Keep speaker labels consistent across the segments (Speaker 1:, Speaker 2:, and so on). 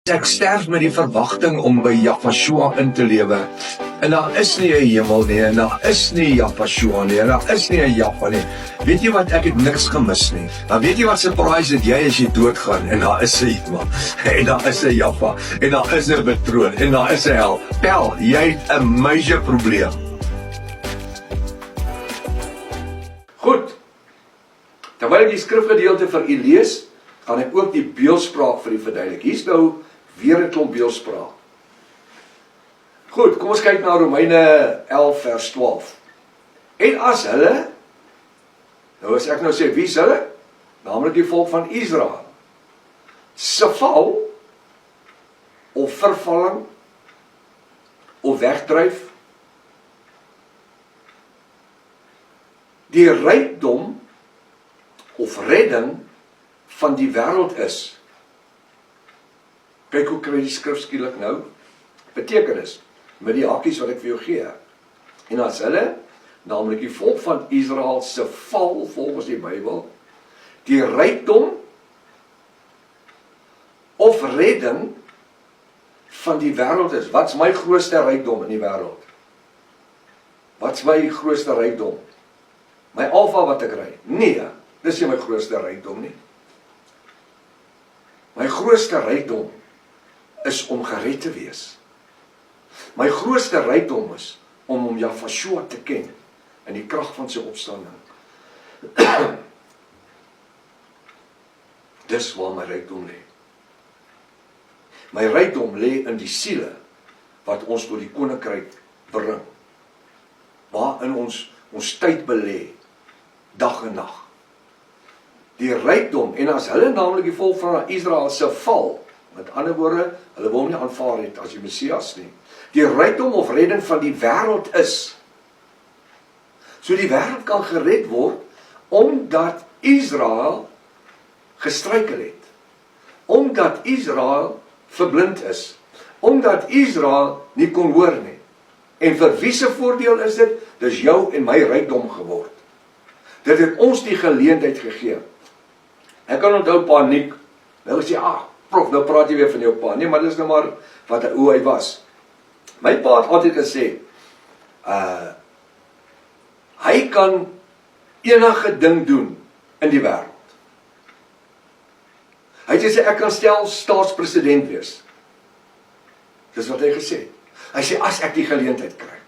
Speaker 1: Ek sterf met die verwagting om by Yahshua in te lewe. En daar is nie 'n hemel nie, en daar is nie Yahshua nie, en daar is nie 'n Jahwe nie. Weet jy wat, ek het niks gemis nie. Maar weet jy wat surprise het jy as jy doodgaan, en daar is 'n hemel, en daar is 'n Jahwe, en daar is 'n betroon, en daar is 'n hel. Pel, jy het 'n major probleem. Goed, terwyl ek die skrifgedeelte vir u lees, gaan ek ook die beeldspraak vir u verduidelik. Hier's nou weer 'n klomp beeldspraak. Goed, kom ons kyk na Romeine 11 vers 12. En as hulle, nou as ek nou sê, wie is hulle? Naamlik die volk van Israel, se val, of vervalling, of wegdryf, die rykdom, of redding, van die wêreld is. Kyk hoe kry die skrif skielik nou betekenis, met die hakies wat ek vir jou gee. En as hulle, naamlik die volk van Israel se val, volgens die Bybel, die rykdom, of redding, van die wêreld is. Wat's my grootste rykdom in die wêreld? Wat's my grootste rykdom? My alfa wat ek ry? Nee, dis nie my grootste rykdom nie. My grootste rykdom is om gered te wees. My grootste rykdom is om Yahshua te ken in die krag van sy opstanding. Dis waar my rykdom lê. My rykdom lê in die siele wat ons tot die koninkryk bring, waarin ons tyd belê, dag en nag. Die rykdom, en as hulle, naamlik die volk van Israel se val, met ander woorde, hulle wil nie aanvaar het as die Messias nie, die rykdom of redding van die wêreld is. So die wêreld kan gered word, omdat Israel gestruikel het, omdat Israel verblind is, omdat Israel nie kon hoor nie. En vir wie se voordeel is dit? Dis jou en my rykdom geword. Dit het ons die geleentheid gegee. Ek kan onthou pa Nick, nou sê, prof, nou praat jy weer van jou pa. Nee, maar dis nou maar hoe hy was. My pa het altyd gesê, hy kan enige ding doen in die wêreld. Hy het gesê, ek kan staatspresident wees. Dis wat hy gesê. Hy sê, as ek die geleentheid kry.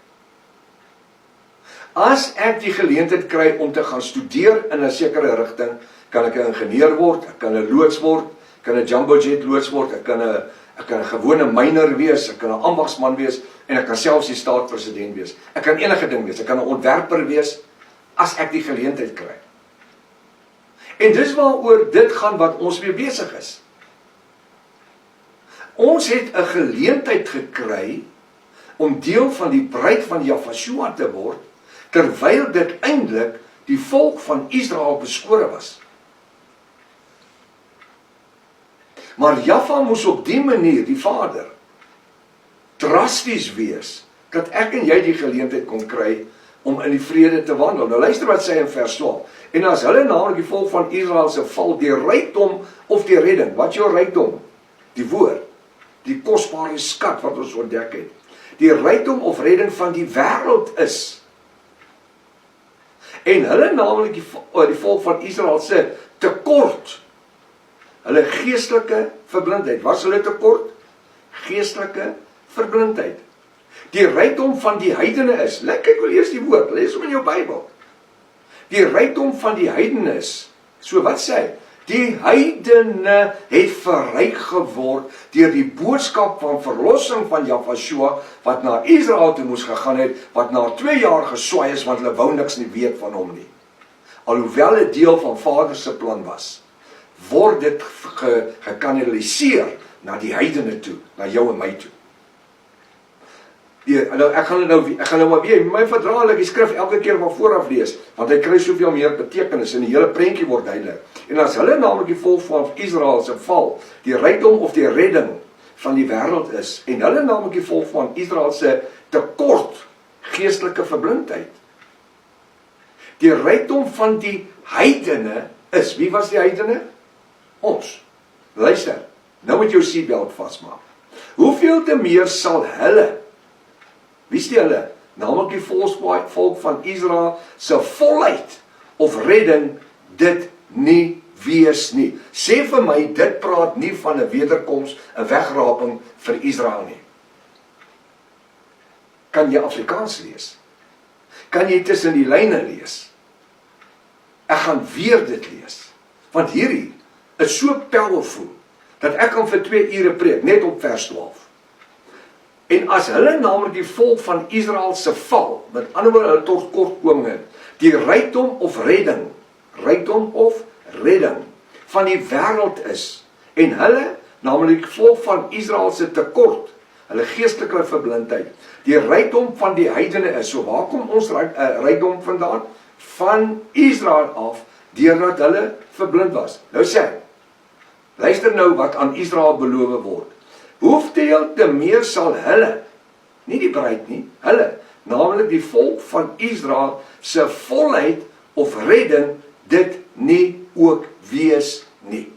Speaker 1: As ek die geleentheid kry om te gaan studeer in 'n sekere rigting, kan ek 'n ingenieur word, ek kan 'n loods word, ek kan 'n jumbo jet loods word, ek kan 'n gewone myner wees, ek kan 'n ambagsman wees, en ek kan selfs die staatspresident wees. Ek kan enige ding wees, ek kan 'n ontwerper wees, as ek die geleentheid kry. En dis waaroor dit gaan wat ons mee besig is. Ons het 'n geleentheid gekry om deel van die bruid van Yahshua te word, terwyl dit eintlik die volk van Israel beskore was. Maar Jahwe moes op die manier, die Vader, drasties wees, dat ek en jy die geleentheid kon kry om in die vrede te wandel. Nou luister wat sê in vers 12. En as hulle, naamlik die volk van Israel se val, die rykdom of die redding, wat is jou rykdom? Die woord, die kosbare skat wat ons ontdek het. Die rykdom of redding van die wêreld is. En hulle, naamlik die volk van Israel se tekort, hulle geestelike verblindheid. Was hulle tekort? Geestelike verblindheid. Die rykdom van die heidene is, kyk wel eers die woord, lees hom in jou Bybel. Die rykdom van die heidene is, so wat sê hy? Die heidene het verryk geword deur die boodskap van verlossing van Yahshua, wat na Israel toe moes gegaan het, wat na 2 jaar geswaai is, want hulle wou niks nie weet van hom nie. Alhoewel dit deel van Vader se plan was, word dit gekanaliseer na die heidene toe, na jou en my toe. Ek gaan nou maar weer, my verdraal ek die skrif elke keer van vooraf lees, want hy kry soveel meer betekenis, en die hele prentjie word duidelik. En as hulle, naamlik die volk van Israel se val, die rykdom of die redding van die wêreld is, en hulle, naamlik die volk van Israel se tekort, geestelike verblindheid, die rykdom van die heidene is, wie was die heidene? Ons. Luister, Nou moet jou seatbelt vasmaak. Hoeveel te meer sal hulle, wie is die hulle? Naamlik die volk van Israel se volheid of redding dit nie wees nie. Sê vir my, dit praat nie van 'n wederkoms, 'n wegraping vir Israel nie. Kan jy Afrikaans lees? Kan jy tussen die lyne lees? Ek gaan weer dit lees. Want hierdie is so powerful, dat ek kan vir 2 ure preek, net op vers 12. En as hulle naamlik die volk van Israel se val, met ander woorde hulle tekortkominge, die rykdom of redding van die wêreld is, en hulle, naamlik die volk van Israel se tekort, hulle geestelike verblindheid, die rykdom van die heidene is, so waar kom ons rykdom vandaan? Van Israel af, deurdat hulle verblind was. Nou sê, luister nou wat aan Israel beloof word. Hoeveel te meer sal hulle, nie die bruid nie, hulle, naamlik die volk van Israel se volheid of redding dit nie ook wees nie.